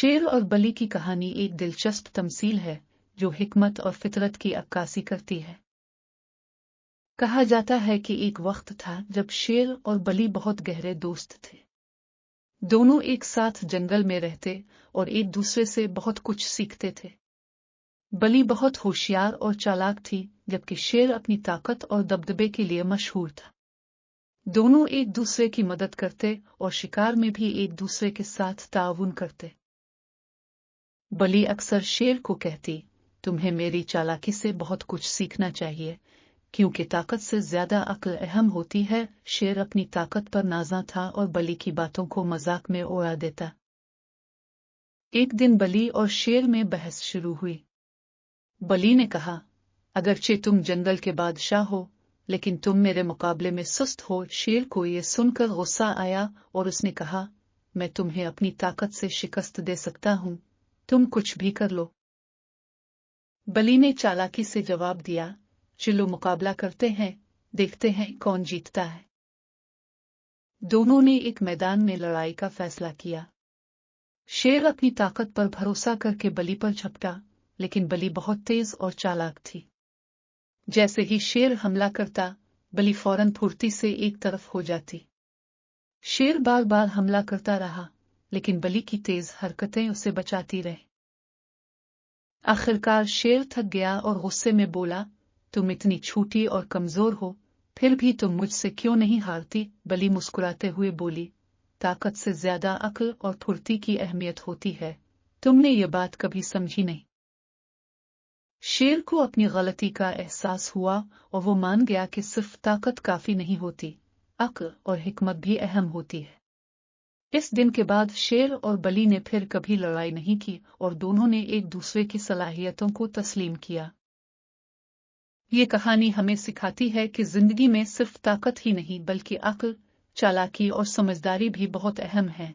शेर और बली की कहानी एक दिलचस्प तमसील है जो हिकमत और फितरत की अक्कासी करती है। कहा जाता है कि एक वक्त था जब शेर और बली बहुत गहरे दोस्त थे। दोनों एक साथ जंगल में रहते और एक दूसरे से बहुत कुछ सीखते थे। बली बहुत होशियार और चालाक थी, जबकि शेर अपनी ताकत और दबदबे के लिए मशहूर था। दोनों एक दूसरे की मदद करते और शिकार में भी एक दूसरे के साथ ताउन करते। बली अक्सर शेर को कहती, तुम्हें मेरी चालाकी से बहुत कुछ सीखना चाहिए, क्योंकि ताकत से ज्यादा अक्ल अहम होती है। शेर अपनी ताकत पर नाज़ा था और बली की बातों को मजाक में उड़ा देता। एक दिन बली और शेर में बहस शुरू हुई। बली ने कहा, अगरचे तुम जंगल के बादशाह हो, लेकिन तुम मेरे मुकाबले में सुस्त हो। शेर को यह सुनकर गुस्सा आया और उसने कहा, मैं तुम्हें अपनी ताकत से शिकस्त दे सकता हूँ, तुम कुछ भी कर लो। बली ने चालाकी से जवाब दिया, चलो मुकाबला करते हैं, देखते हैं कौन जीतता है। दोनों ने एक मैदान में लड़ाई का फैसला किया। शेर अपनी ताकत पर भरोसा करके बली पर झपटा, लेकिन बली बहुत तेज और चालाक थी। जैसे ही शेर हमला करता, बली फौरन फुर्ती से एक तरफ हो जाती। शेर बार बार हमला करता रहा, लेकिन बली की तेज हरकतें उसे बचाती रही। आखिरकार शेर थक गया और गुस्से में बोला, तुम इतनी छोटी और कमजोर हो, फिर भी तुम मुझसे क्यों नहीं हारती? बली मुस्कुराते हुए बोली, ताकत से ज्यादा अक्ल और फुर्ती की अहमियत होती है, तुमने ये बात कभी समझी नहीं। शेर को अपनी गलती का एहसास हुआ और वो मान गया कि सिर्फ ताकत काफी नहीं होती, अक्ल और हिकमत भी अहम होती है। इस दिन के बाद शेर और बली ने फिर कभी लड़ाई नहीं की और दोनों ने एक दूसरे की सलाहियतों को तस्लीम किया। ये कहानी हमें सिखाती है कि जिंदगी में सिर्फ ताकत ही नहीं बल्कि अक्ल, चालाकी और समझदारी भी बहुत अहम है।